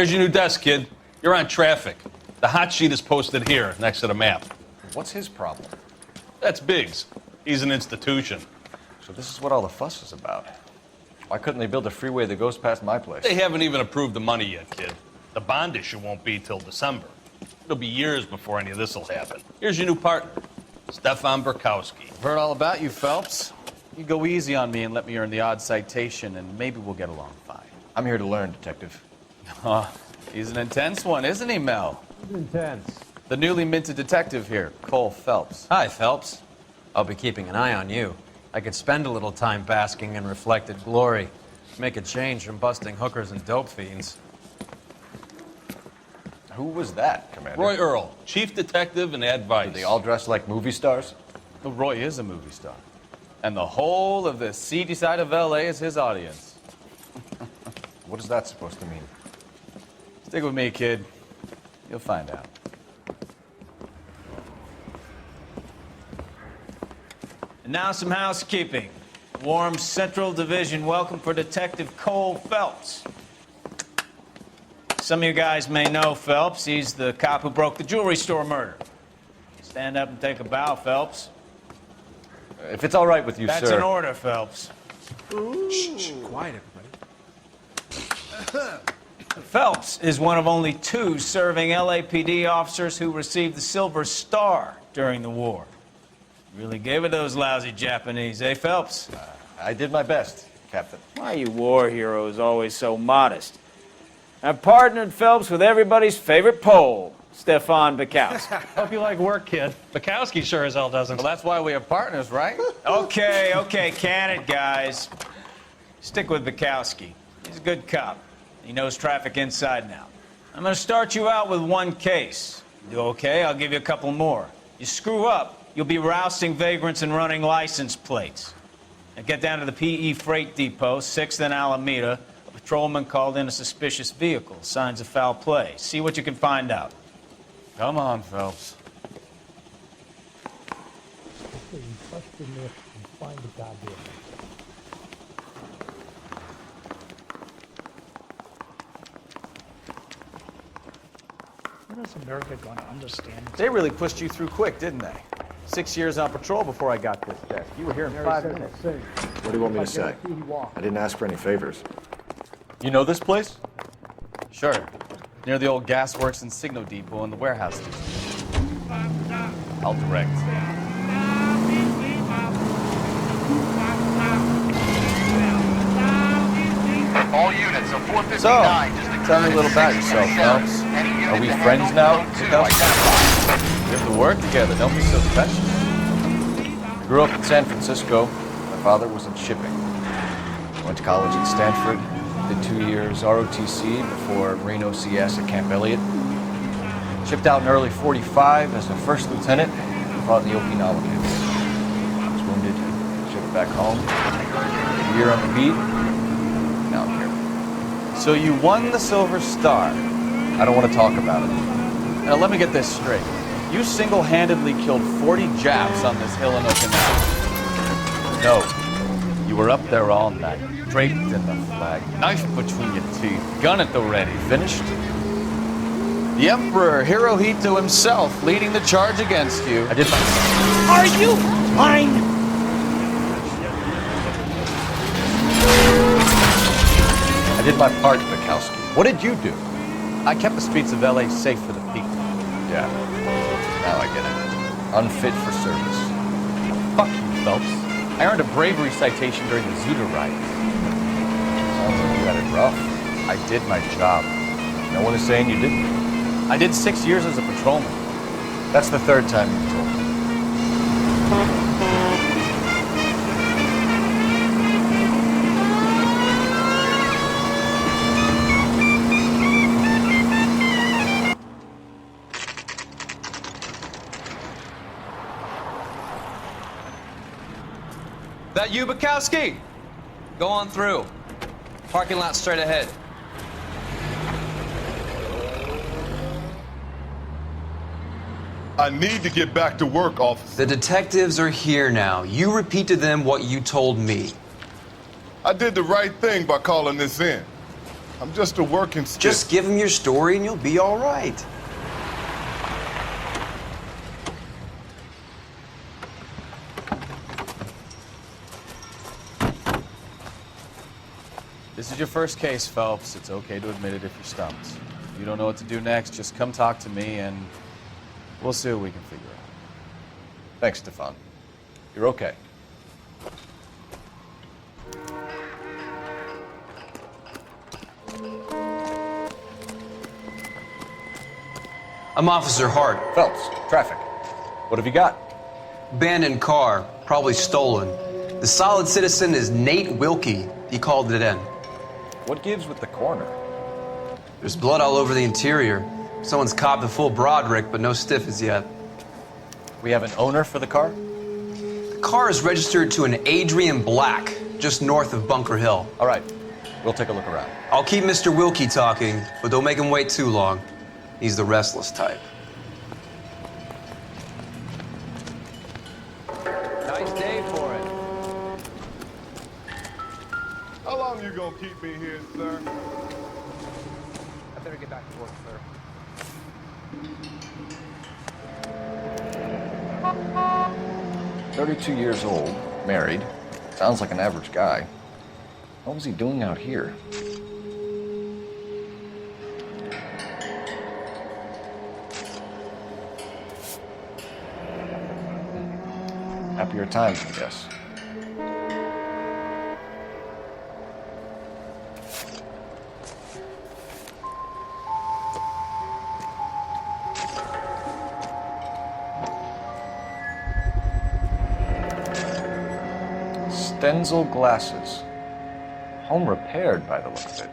Here's your new desk, kid. You're on traffic. The hot sheet is posted here, next to the map. What's his problem? That's Biggs. He's an institution. So this is what all the fuss is about. Why couldn't they build a freeway that goes past my place? They haven't even approved the money yet, kid. The bond issue won't be till December. It'll be years before any of this will happen. Here's your new partner, Stefan Burkowski. I've heard all about you, Phelps. You go easy on me and let me earn the odd citation, and maybe we'll get along fine. I'm here to learn, Detective. He's an intense one, isn't he, Mel? He's intense. The newly minted detective here, Cole Phelps. Hi, Phelps. I'll be keeping an eye on you. I could spend a little time basking in reflected glory. Make a change from busting hookers and dope fiends. Who was that, Commander? Roy Earl, chief detective and advice. Are they all dressed like movie stars? Well, Roy is a movie star. And the whole of the seedy side of L.A. is his audience. What is that supposed to mean? Stick with me, kid. You'll find out. And now some housekeeping. Warm Central Division welcome for Detective Cole Phelps. Some of you guys may know Phelps. He's the cop who broke the jewelry store murder. Stand up and take a bow, Phelps. If it's all right with you, That's sir. an order, Phelps. Shh, quiet, everybody. Phelps is one of only 2 serving LAPD officers who received the Silver Star during the war. Really gave it those lousy Japanese, eh, Phelps? I did my best, Captain. Why are you war heroes always so modest? I've partnered Phelps with everybody's favorite Pole, Stefan Burkowski. Hope you like work, kid. Bukowski sure as hell doesn't. Well, that's why we have partners, right? Okay, can it, guys. Stick with Bukowski. He's a good cop. He knows traffic inside and out. I'm going to start you out with 1 case. You do okay? I'll give you a couple more. You screw up, you'll be rousting vagrants and running license plates. Now get down to the PE Freight Depot, 6th and Alameda. A patrolman called in a suspicious vehicle. Signs of foul play. See what you can find out. Come on, Phelps. You trust in this and find the goddamn. When is America going to understand? They really pushed you through quick, didn't they? 6 years on patrol before I got this desk. You were here in 5 minutes. What do you want me to say? I didn't ask for any favors. You know this place? Sure. Near the old gas works and Signo Depot and the warehouse district. I'll direct. All units of 459 So, tell me a little about yourself, Phelps. Are we friends now? We have to work together. Don't be so special. I grew up in San Francisco. My father was in shipping. Went to college at Stanford. Did 2 years ROTC before Marine OCS at Camp Elliott. Shipped out in early '45 as a first lieutenant. Fought in the Okinawa campaign. Was wounded. Shipped back home. A year on the beat. Now I'm here. So you won the Silver Star. I don't want to talk about it. Now let me get this straight. You single-handedly killed 40 Japs on this hill in Okinawa. No. You were up there all night, draped in the flag, knife between your teeth, gun at the ready. Finished? The Emperor Hirohito himself leading the charge against you. I did my... Are you mine? I did my part, Bukowski. What did you do? I kept the streets of L.A. safe for the people. Yeah. Now I get it. Unfit for service. Fuck you, Phelps. I earned a bravery citation during the Zuda riots. Sounds like you had it rough. I did my job. No one is saying you didn't. I did 6 years as a patrolman. That's the 3rd time you've told me. That you, Bukowski? Go on through. Parking lot straight ahead. I need to get back to work, officer. The detectives are here now. You repeat to them what you told me. I did the right thing by calling this in. I'm just a working stiff. Just give him your story and you'll be all right. This is your first case, Phelps. It's okay to admit it if you're stumped. If you don't know what to do next, just come talk to me and we'll see what we can figure out. Thanks, Stefan. You're okay. I'm Officer Hart. Phelps, traffic. What have you got? Abandoned car, probably stolen. The solid citizen is Nate Wilkie. He called it in. What gives with the coroner? There's blood all over the interior. Someone's copped a full Broderick, but no stiff as yet. We have an owner for the car? The car is registered to an Adrian Black, just north of Bunker Hill. All right, we'll take a look around. I'll keep Mr. Wilkie talking, but don't make him wait too long. He's the restless type. Nice day for it. How long you gonna keep me here, sir? I better get back to work, sir. 32 years old, married. Sounds like an average guy. What was he doing out here? Happier times, I guess. Stenzel glasses. Home repaired by the look of it.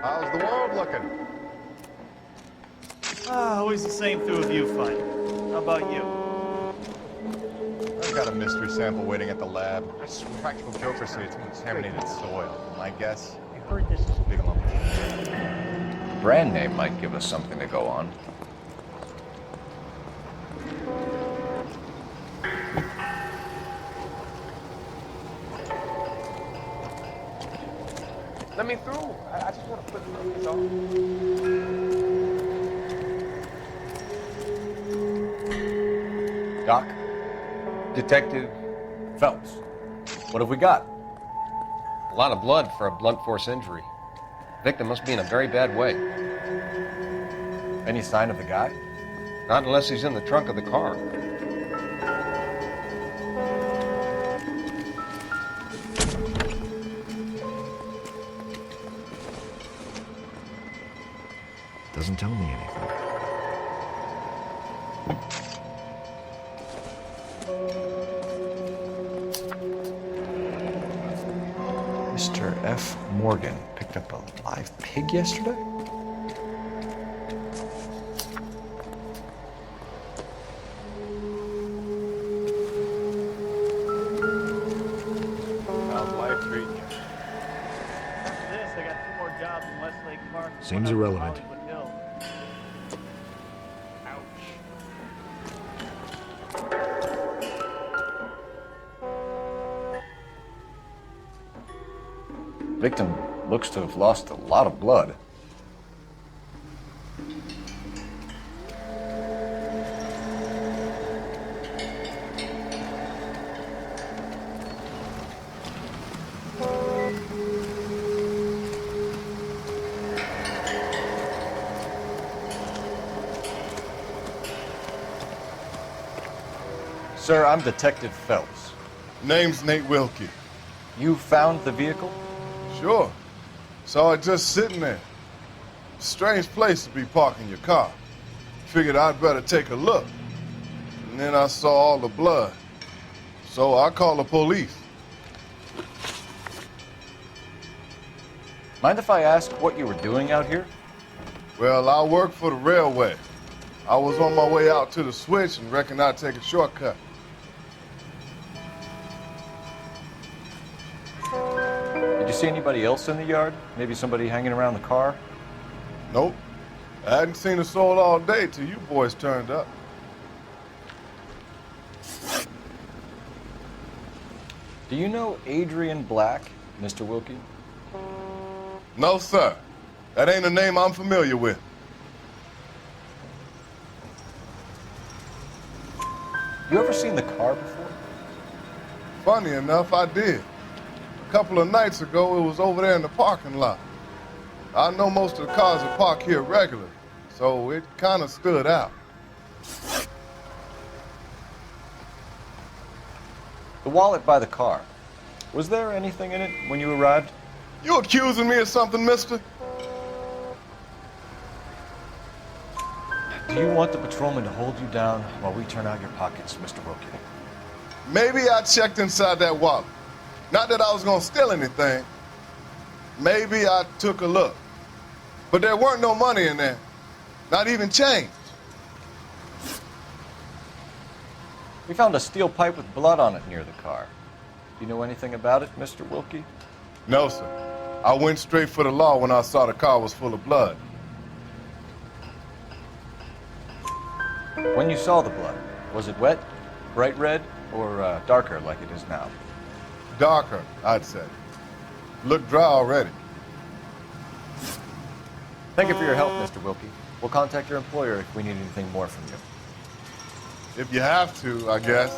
How's the world looking? Always the same through a viewfinder. How about you? I've got a mystery sample waiting at the lab. Practical jokers say it's contaminated soil. My guess? I heard this is Big lump. Brand name might give us something to go on. Let me through. I just want to put these on. Doc? Detective Phelps. What have we got? A lot of blood for a blunt force injury. Victim must be in a very bad way. Any sign of the guy? Not unless he's in the trunk of the car. Doesn't tell me anything. Mr. F. Morgan picked up a live pig yesterday? How's life treating you? After this, I got 2 more jobs in Westlake Park. Seems one up in irrelevant. Hollywood Hill. Victim looks to have lost a lot of blood. Sir, I'm Detective Phelps. Name's Nate Wilkie. You found the vehicle? Sure. Saw it just sitting there. Strange place to be parking your car. Figured I'd better take a look. And then I saw all the blood. So I called the police. Mind if I ask what you were doing out here? Well, I work for the railway. I was on my way out to the switch and reckoned I'd take a shortcut. Did you see anybody else in the yard? Maybe somebody hanging around the car? Nope. I hadn't seen a soul all day till you boys turned up. Do you know Adrian Black, Mr. Wilkie? No, sir. That ain't a name I'm familiar with. You ever seen the car before? Funny enough, I did. A couple of nights ago, it was over there in the parking lot. I know most of the cars are parked here regularly, so it kind of stood out. The wallet by the car. Was there anything in it when you arrived? You accusing me of something, mister? Do you want the patrolman to hold you down while we turn out your pockets, Mr. Wilkie? Maybe I checked inside that wallet. Not that I was gonna steal anything. Maybe I took a look. But there weren't no money in there. Not even change. We found a steel pipe with blood on it near the car. Do you know anything about it, Mr. Wilkie? No, sir. I went straight for the law when I saw the car was full of blood. When you saw the blood, was it wet, bright red, or darker like it is now? Darker, I'd say. Looked dry already. Thank you for your help, Mr. Wilkie. We'll contact your employer if we need anything more from you. If you have to, I guess.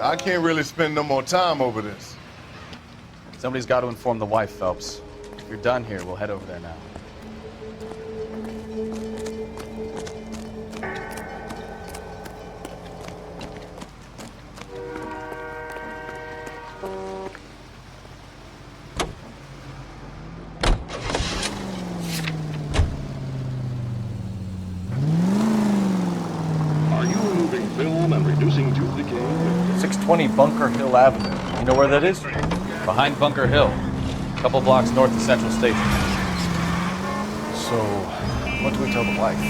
I can't really spend no more time over this. Somebody's got to inform the wife, Phelps. If you're done here, we'll head over there now. Are you removing film and reducing tooth decay? 620 Bunker Hill Avenue. You know where that is? Behind Bunker Hill, a couple blocks north of Central Station. So, what do we tell the wife?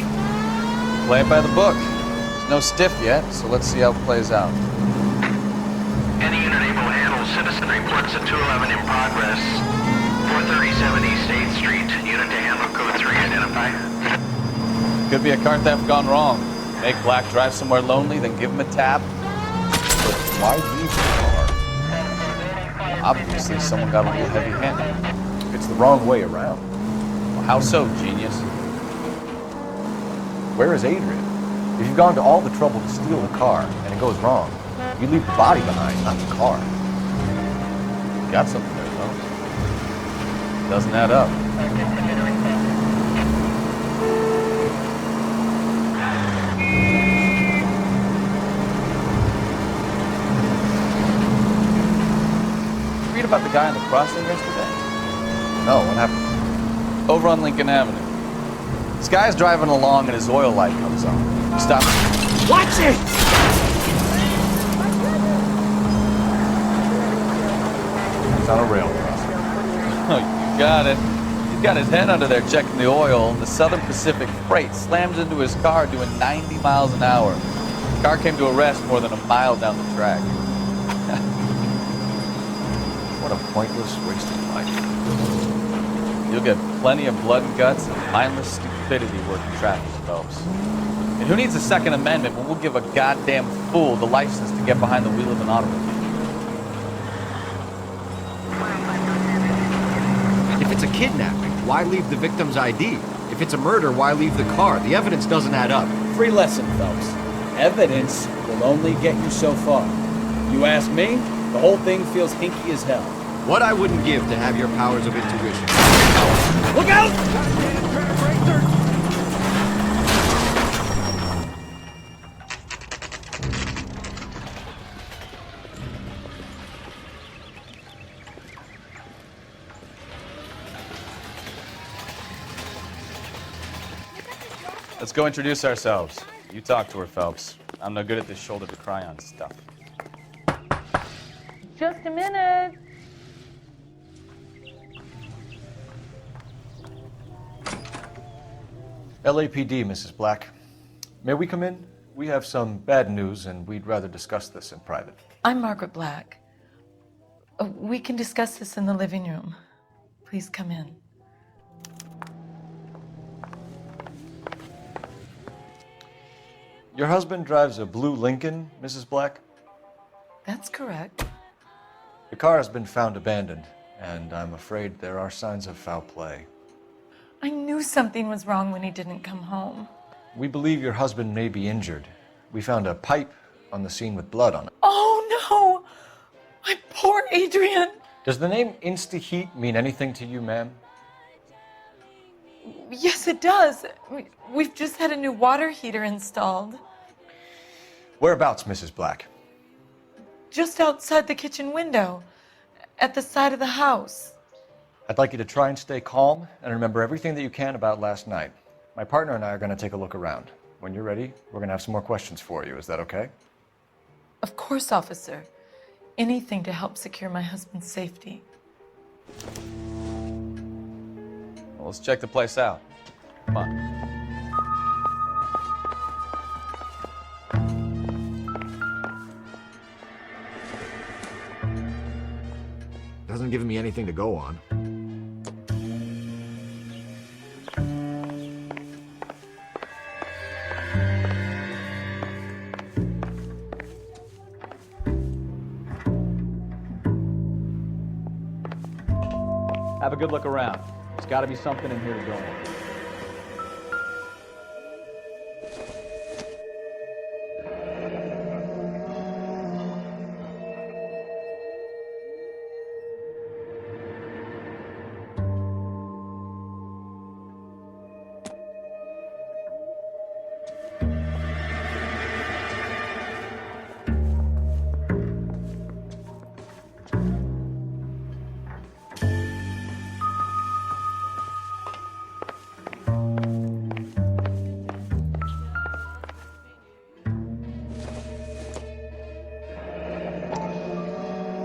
Play it by the book. There's no stiff yet, so let's see how it plays out. Any unit able to handle citizen reports at 211 in progress. 437 East 8th Street. Unit to handle code 3 identify. Could be a car theft gone wrong. Make Black drive somewhere lonely, then give him a tap. But why leave the car? Obviously, someone got a little heavy-handed. It's the wrong way around. Well, how so, genius? Where is Adrian? If you've gone to all the trouble to steal the car and it goes wrong, you leave the body behind, not the car. Got something there, though. Doesn't add up. Read about the guy on the crossing yesterday? No, what happened? Over on Lincoln Avenue. This guy's driving along and his oil light comes on. He stops. Watch it! It's on a rail crossing. Oh, you got it. He's got his head under there checking the oil, and the Southern Pacific Freight slams into his car doing 90 miles an hour. The car came to a rest more than a mile down the track. What a pointless waste of life. You'll get plenty of blood and guts and mindless stupidity working traffic, Phelps. And who needs a Second Amendment when we'll give a goddamn fool the license to get behind the wheel of an automobile? If it's a kidnapping, why leave the victim's ID? If it's a murder, why leave the car? The evidence doesn't add up. Free lesson, Phelps. Evidence will only get you so far. You ask me, the whole thing feels hinky as hell. What I wouldn't give to have your powers of intuition. Look out! Let's go introduce ourselves. You talk to her, Phelps. I'm no good at this shoulder to cry on stuff. Just a minute. LAPD, Mrs. Black. May we come in? We have some bad news, and we'd rather discuss this in private. I'm Margaret Black. We can discuss this in the living room. Please come in. Your husband drives a blue Lincoln, Mrs. Black? That's correct. The car has been found abandoned, and I'm afraid there are signs of foul play. I knew something was wrong when he didn't come home. We believe your husband may be injured. We found a pipe on the scene with blood on it. Oh no! My poor Adrian! Does the name Insta-Heat mean anything to you, ma'am? Yes, it does. We've just had a new water heater installed. Whereabouts, Mrs. Black? Just outside the kitchen window, at the side of the house. I'd like you to try and stay calm and remember everything that you can about last night. My partner and I are going to take a look around. When you're ready, we're going to have some more questions for you. Is that okay? Of course, officer. Anything to help secure my husband's safety. Well, let's check the place out. Come on. Doesn't give me anything to go on. Have a good look around. There's got to be something in here to go on.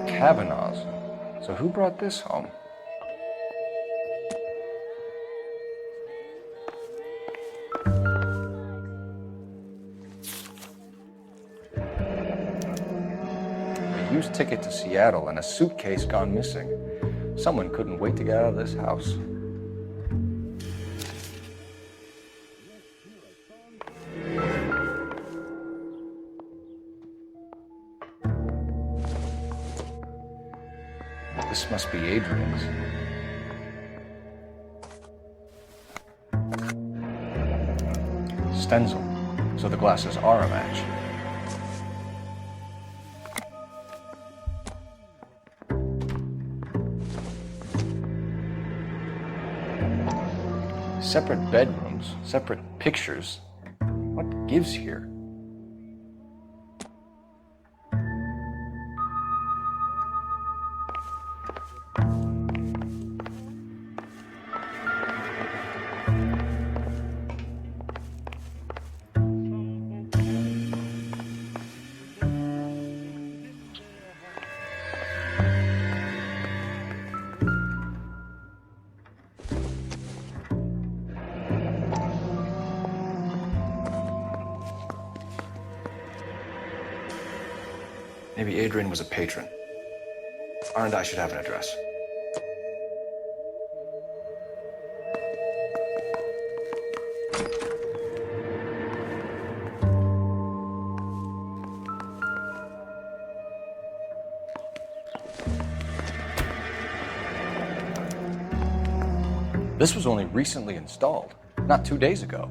Kavanaugh's. So who brought this home? A used ticket to Seattle and a suitcase gone missing. Someone couldn't wait to get out of this house. This must be Adrian's. Stencil. So the glasses are a match. Separate bedrooms, separate pictures. What gives here? Maybe Adrian was a patron. R&I should have an address. This was only recently installed, not 2 days ago.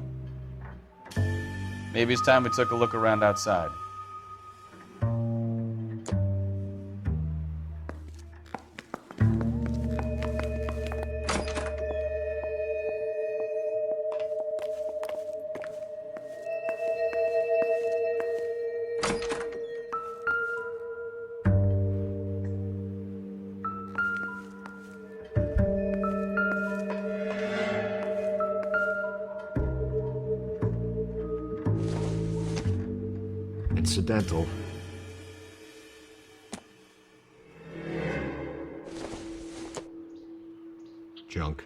Maybe it's time we took a look around outside. Incidental. Junk.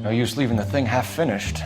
No use leaving the thing half finished.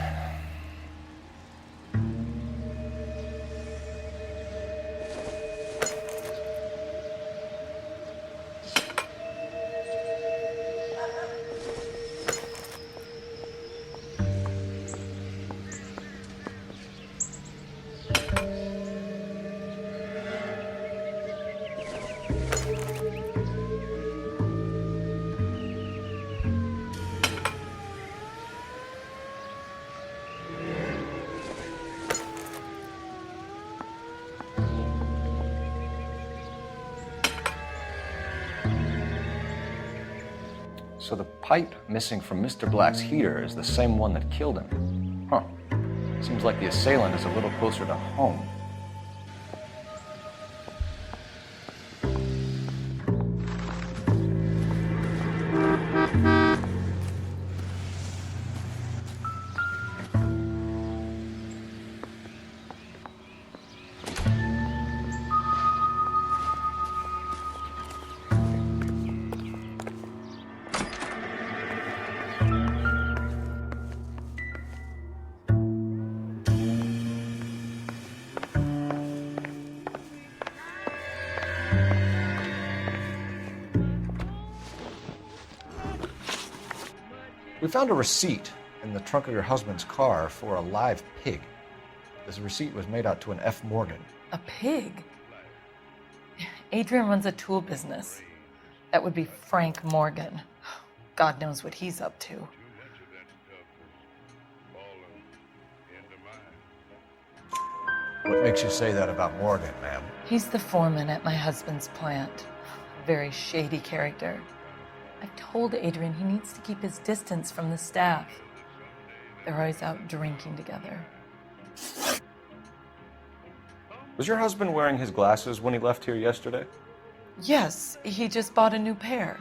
So the pipe missing from Mr. Black's heater is the same one that killed him. Huh. Seems like the assailant is a little closer to home. We found a receipt in the trunk of your husband's car for a live pig. This receipt was made out to an F. Morgan. A pig? Adrian runs a tool business. That would be Frank Morgan. God knows what he's up to. What makes you say that about Morgan, ma'am? He's the foreman at my husband's plant. A very shady character. I've told Adrian he needs to keep his distance from the staff. They're always out drinking together. Was your husband wearing his glasses when he left here yesterday? Yes, he just bought a new pair.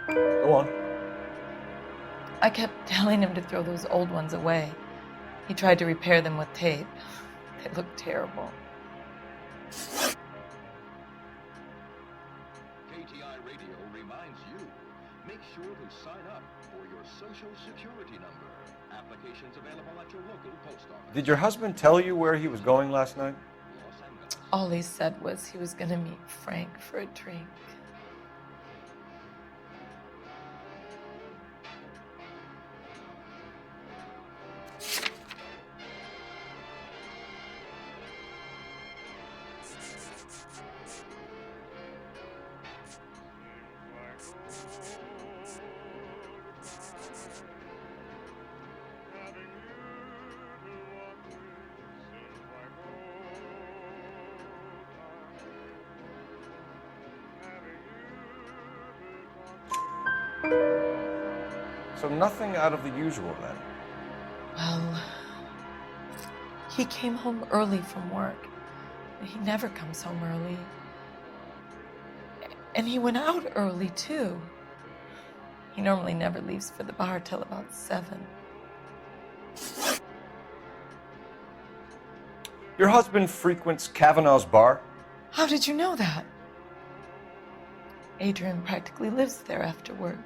Go on. I kept telling him to throw those old ones away. He tried to repair them with tape. They looked terrible. KTI Radio reminds you, make sure to sign up for your Social Security number. Applications available at your local post office. Did your husband tell you where he was going last night? All he said was he was going to meet Frank for a drink. So nothing out of the usual then? Well, he came home early from work. He never comes home early. And he went out early, too. He normally never leaves for the bar till about 7. Your husband frequents Kavanaugh's bar? How did you know that? Adrian practically lives there after work.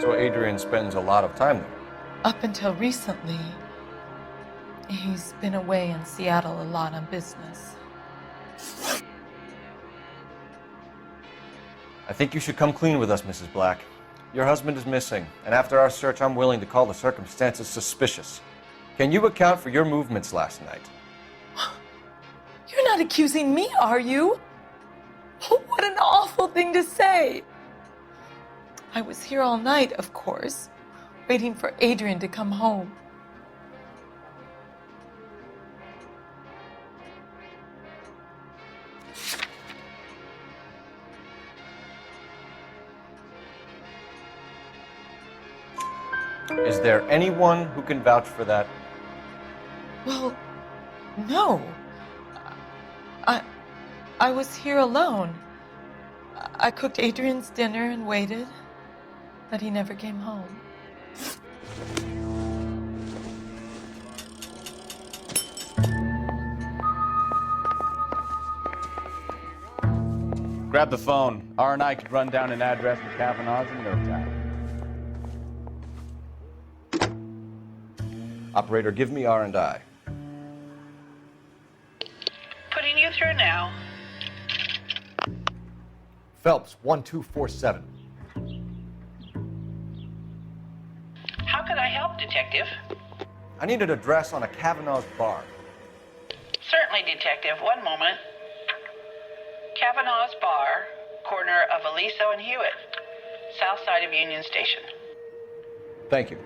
So Adrian spends a lot of time there? Up until recently, he's been away in Seattle a lot on business. I think you should come clean with us, Mrs. Black. Your husband is missing, and after our search, I'm willing to call the circumstances suspicious. Can you account for your movements last night? You're not accusing me, are you? What an awful thing to say. I was here all night, of course, waiting for Adrian to come home. Is there anyone who can vouch for that? Well, no. I was here alone. I cooked Adrian's dinner and waited. that he never came home. Grab the phone. R&I could run down an address in Kavanaugh's in no time. Operator, give me R&I. Putting you through now. Phelps, 1247. How could I help, Detective? I need an address on a Kavanaugh's bar. Certainly, Detective. One moment. Kavanaugh's Bar, corner of Aliso and Hewitt, south side of Union Station. Thank you.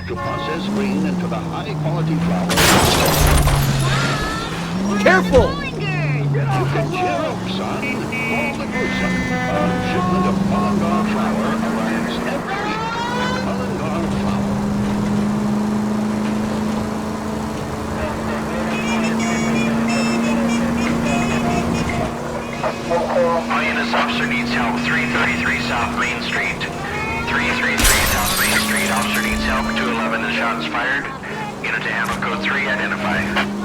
to process grain into the high-quality flour. Careful! You can cheer up, son. All the goods. A shipment of Mullingar flour arrives every week. Mullingar flour. Lioness officer needs help. 333 South Main Street. 333 South Main Street. Officer needs help. 211 and shots fired. Unit to handle code 3. Identify.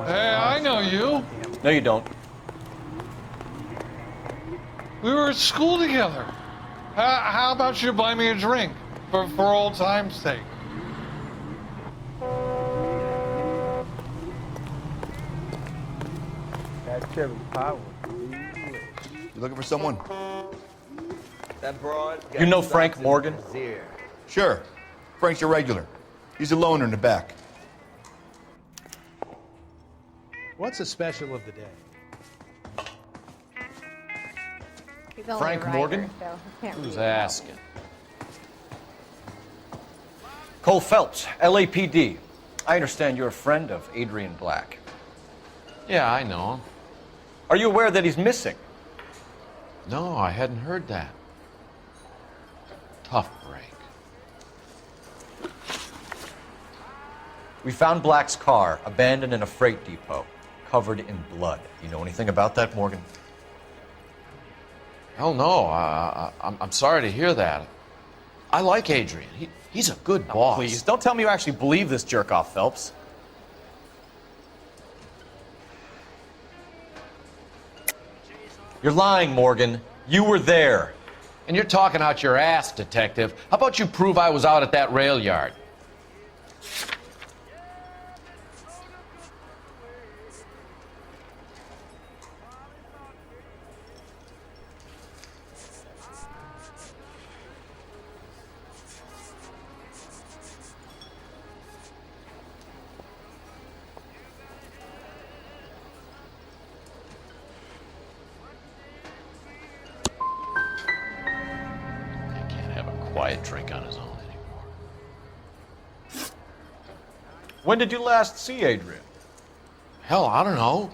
Hey, I know you. No, you don't. We were at school together. How about you buy me a drink for old time's sake? That cherry power. You looking for someone? That broad. You know Frank Morgan? Sure. Frank's your regular. He's a loner in the back. What's the special of the day? He's only Frank a writer, Morgan? so he can't Who's read. asking? Cole Phelps, LAPD. I understand you're a friend of Adrian Black. Yeah, I know him. Are you aware that he's missing? No, I hadn't heard that. Tough break. We found Black's car abandoned in a freight depot, covered in blood. You know anything about that, Morgan? Hell no. I'm sorry to hear that. I like Adrian. He's a good boss. Please, don't tell me you actually believe this jerk-off, Phelps. You're lying, Morgan. You were there. And you're talking out your ass, detective. How about you prove I was out at that rail yard? Quiet drink on his own anymore. When did you last see Adrian? Hell, I don't know.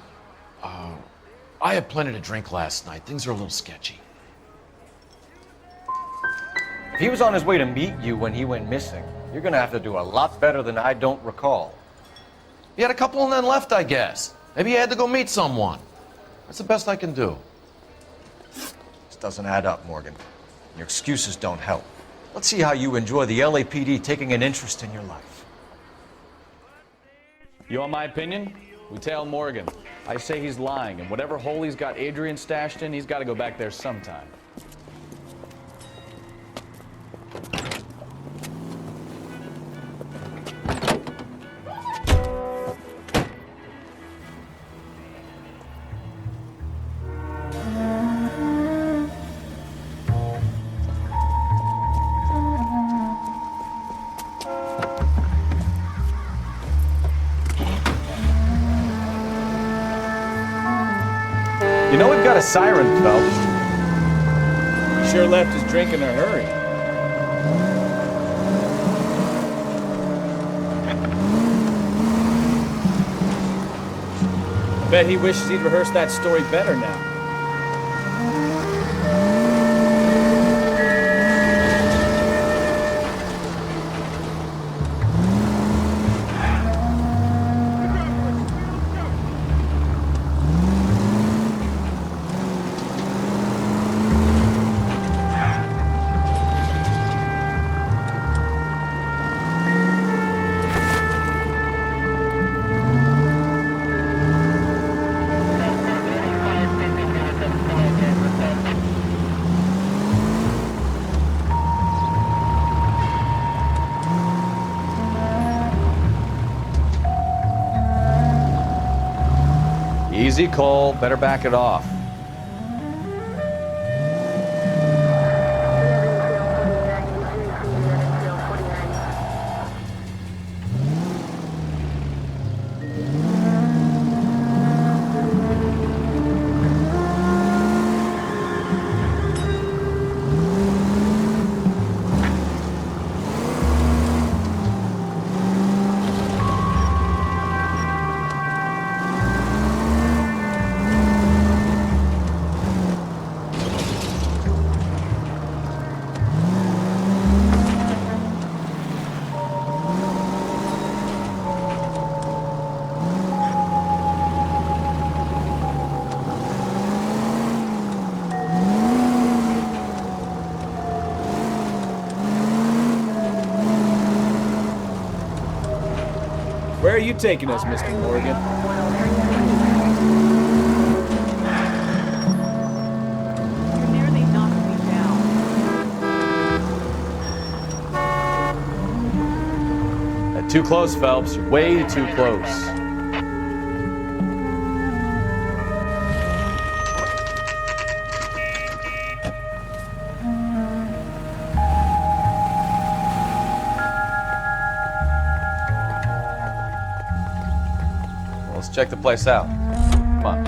I had plenty to drink last night. Things are a little sketchy. If he was on his way to meet you when he went missing, you're gonna have to do a lot better than I don't recall. He had a couple and then left, I guess. Maybe he had to go meet someone. That's the best I can do. This doesn't add up, Morgan. Your excuses don't help. Let's see how you enjoy the LAPD taking an interest in your life. You want my opinion? We tail Morgan. I say he's lying, and whatever hole he's got Adrian stashed in, he's got to go back there sometime. got a siren, Phelps. He sure left his drink in a hurry. I bet he wishes he'd rehearsed that story better now. Easy, Cole. Better back it off. Where are you taking us, Mr. Morgan? You nearly knocked me down. Too close, Phelps. You're way too close. Well, let's check the place out. Come on.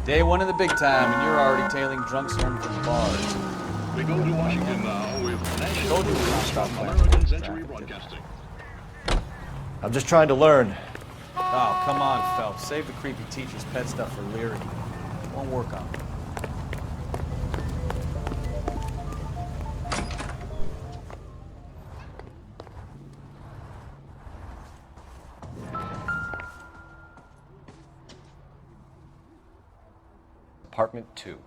Day one of the big time, and you're already tailing drunks home from bars. We go to Washington now with national news from American Century Broadcasting. I'm just trying to learn. Oh, come on, Phelps. Save the creepy teacher's pet stuff for Leary. It won't work on me. Apartment 2.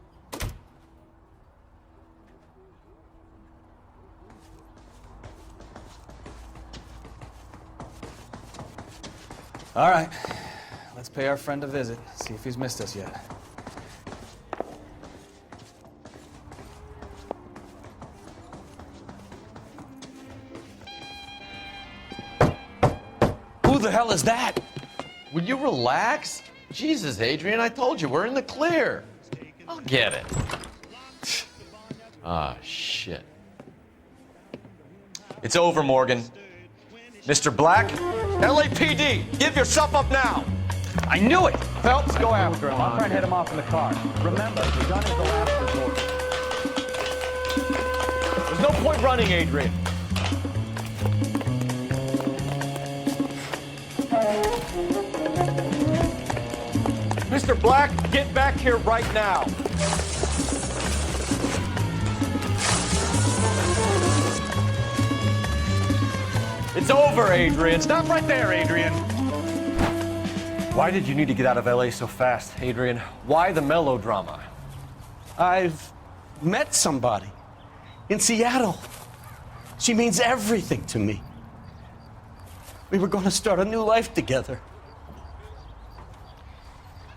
All right. Let's pay our friend a visit. See if he's missed us yet. Who the hell is that? Will you relax? Jesus, Adrian, I told you, we're in the clear. I'll get it. Ah, shit. It's over, Morgan. Mr. Black, LAPD, give yourself up now. I knew it! Phelps, go after him. I'll try and head him off in the car. Remember, the gun is the last resort. There's no point running, Adrian. Mr. Black, get back here right now. It's over, Adrian. Stop right there, Adrian. Why did you need to get out of LA so fast, Adrian? Why the melodrama? I've met somebody in Seattle. She means everything to me. We were going to start a new life together.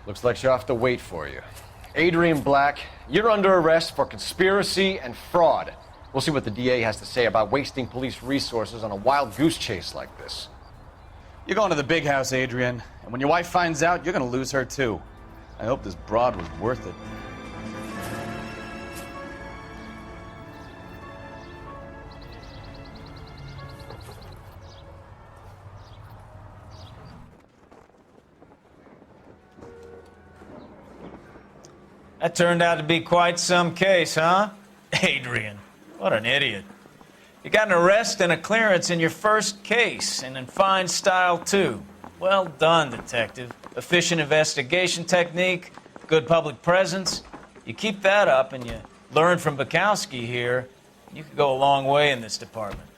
Looks like she'll have to wait for you. Adrian Black, you're under arrest for conspiracy and fraud. We'll see what the DA has to say about wasting police resources on a wild goose chase like this. You're going to the big house, Adrian. And when your wife finds out, you're going to lose her too. I hope this broad was worth it. That turned out to be quite some case, huh? Adrian, what an idiot. You got an arrest and a clearance in your first case, and in fine style, too. Well done, detective. Efficient investigation technique, good public presence. You keep that up and you learn from Bukowski here, you could go a long way in this department.